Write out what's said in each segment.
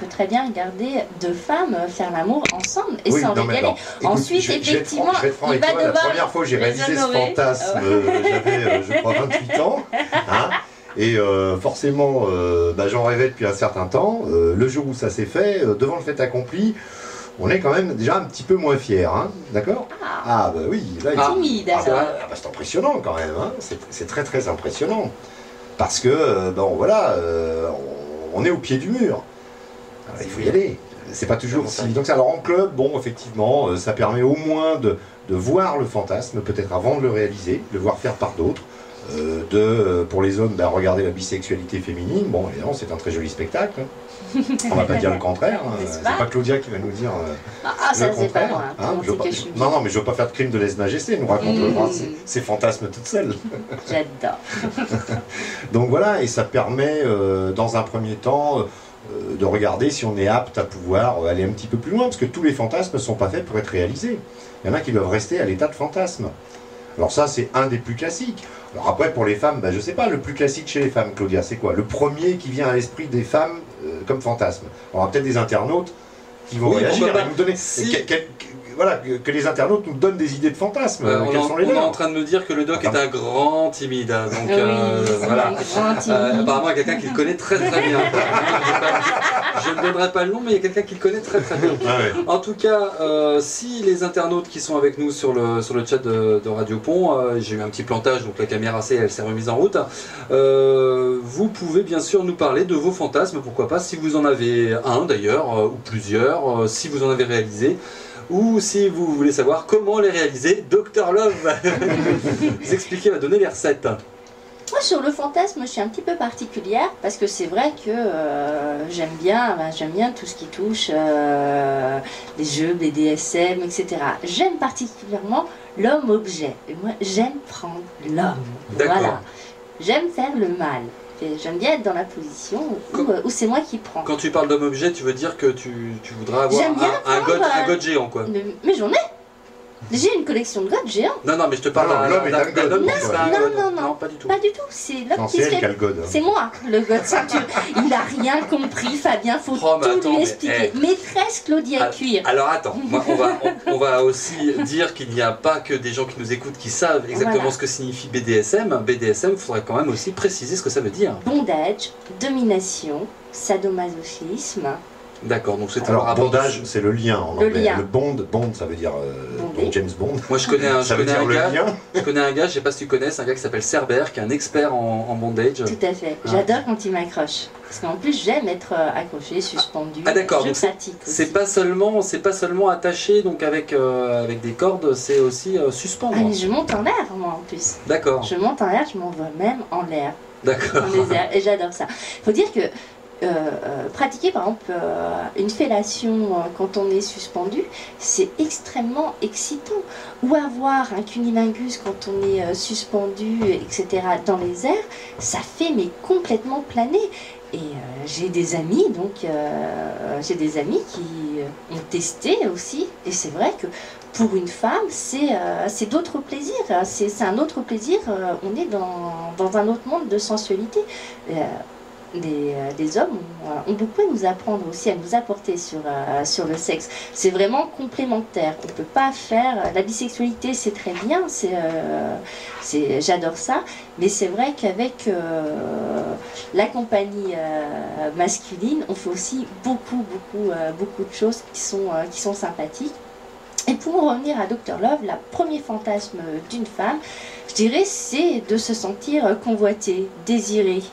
peut très bien regarder deux femmes faire l'amour ensemble et oui, s'en régaler. Alors, écoute, Ensuite, effectivement, il va devoir... La première fois que j'ai réalisé ce fantasme, j'avais, je crois, 28 ans. Hein, et forcément, j'en rêvais depuis un certain temps. Le jour où ça s'est fait, devant le fait accompli, on est quand même déjà un petit peu moins fiers, hein, d'accord? Ah bah oui, là, timide, c'est impressionnant quand même, hein, c'est très très impressionnant. Parce que, bon voilà, on est au pied du mur. Alors, il faut y aller. C'est pas toujours si évident que ça. Alors en club, bon, effectivement, ça permet au moins de voir le fantasme, peut-être avant de le réaliser, de le voir faire par d'autres. Pour les hommes, regarder la bisexualité féminine, bon, évidemment, c'est un très joli spectacle. Hein. On va pas dire le contraire. Hein. C'est pas Claudia qui va nous dire ça, le contraire. Pas moi, hein. Non, mais je veux pas faire de crime de lèse-majesté. Nous racontera ses fantasmes toute seule. J'adore. Donc voilà, et ça permet, dans un premier temps, de regarder si on est apte à pouvoir aller un petit peu plus loin, parce que tous les fantasmes ne sont pas faits pour être réalisés. Il y en a qui doivent rester à l'état de fantasme. Alors ça, c'est un des plus classiques. Alors après, pour les femmes, je sais pas, le plus classique chez les femmes, Claudia, c'est quoi? Le premier qui vient à l'esprit des femmes comme fantasme. On aura peut-être des internautes qui vont réagir et nous donner... Voilà, que les internautes nous donnent des idées de fantasmes. On est en train de me dire que le doc est un grand timide. Donc voilà. Apparemment, il y a quelqu'un qui le connaît très très bien. Je ne donnerai pas le nom, mais il y a quelqu'un qui le connaît très très bien. En tout cas, si les internautes qui sont avec nous sur le chat de Radio Pont, j'ai eu un petit plantage, donc la caméra elle s'est remise en route. Vous pouvez bien sûr nous parler de vos fantasmes, pourquoi pas, si vous en avez un d'ailleurs, ou plusieurs, si vous en avez réalisé. Ou si vous voulez savoir comment les réaliser, Dr Love va vous expliquer, va donner les recettes. Moi, sur le fantasme, je suis un petit peu particulière parce que c'est vrai que j'aime bien tout ce qui touche les jeux, les DSM, etc. J'aime particulièrement l'homme-objet. Et moi, j'aime prendre l'homme. Voilà. J'aime faire le mal. J'aime bien être dans la position où c'est moi qui prends. Quand tu parles d'homme-objet, tu veux dire que tu voudrais avoir un god géant, quoi. Mais j'en ai. J'ai une collection de gods géants. Non, mais je te parle d'un homme qui sera un god. Non, pas du tout. Pas du tout. C'est l'homme qui se fait. C'est moi, le god ceinture. Il n'a rien compris, Fabien. Faut tout lui expliquer. Maîtresse Claudia Cuir. Alors attends, on va aussi dire qu'il n'y a pas que des gens qui nous écoutent qui savent exactement ce que signifie BDSM. BDSM, il faudrait quand même aussi préciser ce que ça veut dire. Bondage, domination, sadomasochisme. D'accord, donc c'est un bondage, c'est le lien en anglais. Le bond, ça veut dire James Bond. Moi je connais un gars, je sais pas si tu connais, c'est un gars qui s'appelle Cerber, qui est un expert en bondage. Tout à fait, j'adore quand il m'accroche. Parce qu'en plus j'aime être accroché, suspendu. Ah d'accord, je pratique aussi. C'est pas seulement attaché donc avec des cordes, c'est aussi suspendre. Ah mais je monte en l'air moi en plus. D'accord. Je monte en l'air, je m'envole même en l'air. D'accord. Dans les airs, et j'adore ça. Faut dire que pratiquer par exemple une fellation quand on est suspendu, c'est extrêmement excitant. Ou avoir un cunnilingus quand on est suspendu, etc. dans les airs, ça fait mais complètement planer. Et j'ai des amis qui ont testé aussi. Et c'est vrai que pour une femme, c'est d'autres plaisirs. C'est un autre plaisir. On est dans un autre monde de sensualité. Les hommes ont beaucoup à nous apprendre aussi, à nous apporter sur le sexe. C'est vraiment complémentaire. On ne peut pas faire... La bisexualité, c'est très bien, j'adore ça, mais c'est vrai qu'avec la compagnie masculine, on fait aussi beaucoup de choses qui sont sympathiques. Et pour revenir à Dr Love, le premier fantasme d'une femme, je dirais, c'est de se sentir convoitée, désirée,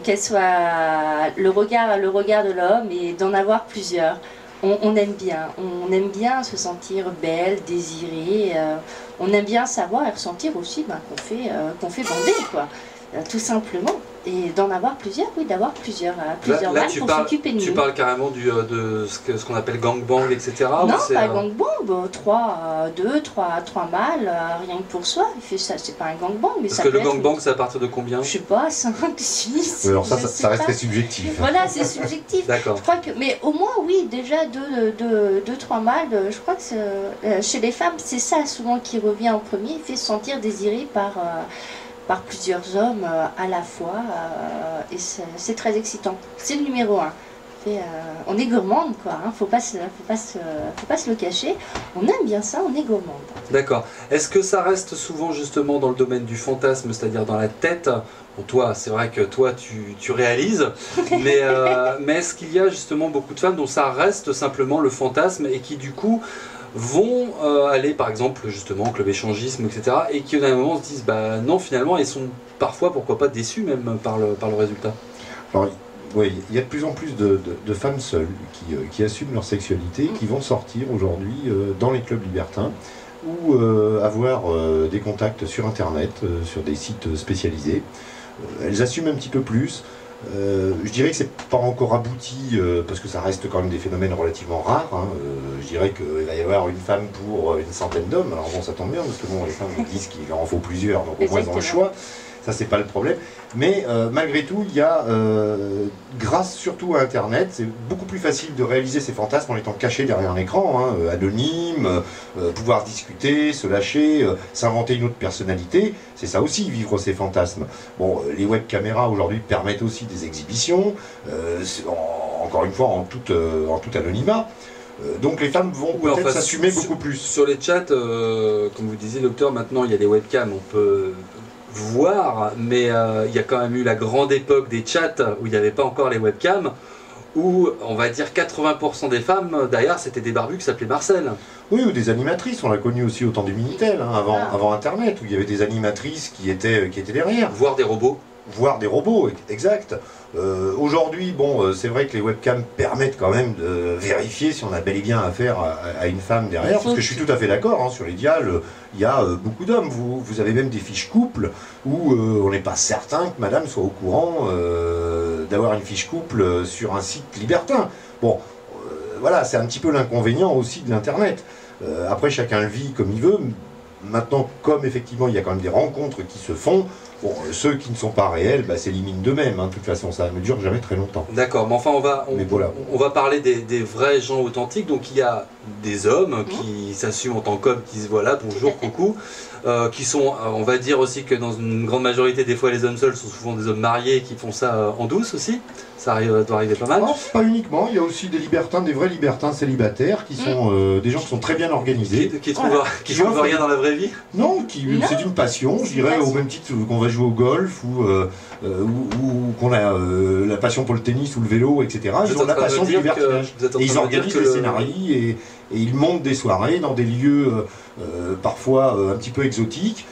qu'elle soit le regard de l'homme et d'en avoir plusieurs. On aime bien se sentir belle, désirée. On aime bien savoir et ressentir aussi qu'on fait bander, quoi. Tout simplement. Et d'en avoir plusieurs, oui, d'avoir plusieurs mâles pour s'occuper de nous. Tu parles carrément de ce qu'on appelle gangbang, etc. Non, pas gangbang, 3 mâles, rien que pour soi. Il fait ça, c'est pas un gangbang, mais parce que le gangbang, c'est à partir de combien? Je sais pas, 5, 6. Alors ça reste très subjectif. Voilà, c'est subjectif. D'accord. Je crois que, mais au moins, oui, déjà 2-3 mâles, je crois que chez les femmes, c'est ça souvent qui revient en premier, il fait se sentir désiré par plusieurs hommes à la fois, et c'est très excitant. C'est le numéro 1. on est gourmande, quoi. Hein. Faut pas se le cacher. On aime bien ça, on est gourmande. D'accord. Est-ce que ça reste souvent justement dans le domaine du fantasme, c'est-à-dire dans la tête? Bon, toi, c'est vrai que toi, tu réalises, mais est-ce qu'il y a justement beaucoup de femmes dont ça reste simplement le fantasme et qui du coup vont aller par exemple justement au club échangisme, etc. et qui à un moment se disent bah non, finalement, elles sont parfois, pourquoi pas, déçues même par le résultat? Alors, oui, il y a de plus en plus de femmes seules qui assument leur sexualité, qui vont sortir aujourd'hui dans les clubs libertins ou avoir des contacts sur Internet, sur des sites spécialisés. Elles assument un petit peu plus. Je dirais que c'est pas encore abouti parce que ça reste quand même des phénomènes relativement rares. Hein. Je dirais qu'il va y avoir une femme pour une centaine d'hommes. Alors bon, ça tombe bien parce que bon, les femmes disent qu'il en faut plusieurs, donc au moins ils ont le choix. Ça, c'est pas le problème. Mais malgré tout, il y a, grâce surtout à Internet, c'est beaucoup plus facile de réaliser ses fantasmes en étant caché derrière un écran, hein, anonyme, pouvoir discuter, se lâcher, s'inventer une autre personnalité. C'est ça aussi, vivre ses fantasmes. Bon, les web caméras aujourd'hui permettent aussi des exhibitions, encore une fois en tout anonymat. Donc les femmes vont peut-être s'assumer beaucoup plus. Sur les chats, comme vous disiez, docteur, maintenant il y a des webcams, on peut voir, mais il y a quand même eu la grande époque des chats où il n'y avait pas encore les webcams, où on va dire 80% des femmes derrière c'était des barbus qui s'appelaient Marcel. Oui, ou des animatrices, on l'a connu aussi au temps du Minitel, hein, avant Internet, où il y avait des animatrices qui étaient derrière. Voire des robots. Voire des robots, exact. Aujourd'hui, bon, c'est vrai que les webcams permettent quand même de vérifier si on a bel et bien affaire à une femme derrière, parce que je suis tout à fait d'accord, hein, sur les dials, il y a beaucoup d'hommes. Vous avez même des fiches couple où on n'est pas certain que madame soit au courant d'avoir une fiche couple sur un site libertin. Bon, voilà, c'est un petit peu l'inconvénient aussi de l'Internet. Après, chacun le vit comme il veut. Maintenant, comme effectivement il y a quand même des rencontres qui se font, bon, ceux qui ne sont pas réels s'éliminent d'eux-mêmes, hein, de toute façon ça ne dure jamais très longtemps. D'accord, mais enfin on va parler des vrais gens authentiques, donc il y a des hommes qui s'assument en tant qu'hommes, qui se voient là, bonjour, coucou, qui sont, on va dire aussi que dans une grande majorité des fois les hommes seuls sont souvent des hommes mariés qui font ça en douce aussi, ça doit arriver pas mal. Non, pas uniquement, il y a aussi des libertins, des vrais libertins célibataires qui sont des gens qui sont très bien organisés. Qui trouvent rien dans la vraie vie. Non, c'est une passion, je dirais, au même titre qu'on va jouer au golf ou qu'on a la passion pour le tennis ou le vélo, etc. Ils ont la passion du libertinage. Et ils organisent des scénarios et ils montent des soirées dans des lieux parfois un petit peu exotiques.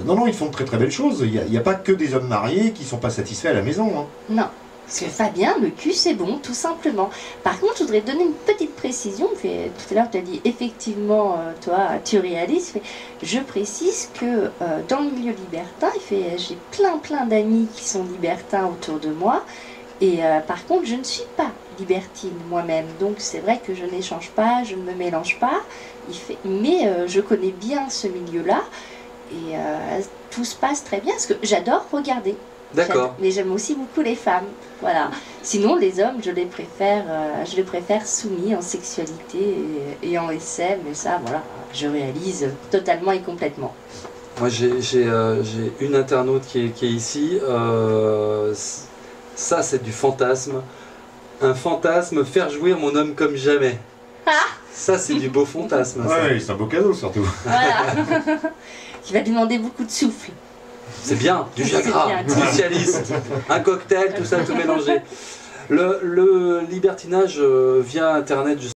Non, ils font de très très belles choses. Il n'y a pas que des hommes mariés qui ne sont pas satisfaits à la maison. Hein. Non. Parce que Fabien, le cul c'est bon, tout simplement. Par contre, je voudrais te donner une petite précision. Tout à l'heure, tu as dit effectivement, toi, tu réalises. Je précise que dans le milieu libertin, j'ai plein d'amis qui sont libertins autour de moi. Et par contre, je ne suis pas libertine moi-même. Donc c'est vrai que je n'échange pas, je ne me mélange pas. Mais je connais bien ce milieu-là. Et tout se passe très bien parce que j'adore regarder. D'accord. Mais j'aime aussi beaucoup les femmes. Voilà. Sinon, les hommes, je les préfère soumis en sexualité et en SM. Et ça, voilà, je réalise totalement et complètement. Moi, j'ai une internaute qui est ici. Ça, c'est du fantasme. Un fantasme, faire jouir mon homme comme jamais. Ah, ça, c'est du beau fantasme. Ouais, c'est un beau cadeau surtout. Voilà. Qui va demander beaucoup de souffle. C'est bien, du Viagra, spécialiste, un cocktail, tout ça, tout mélangé. Le libertinage via Internet,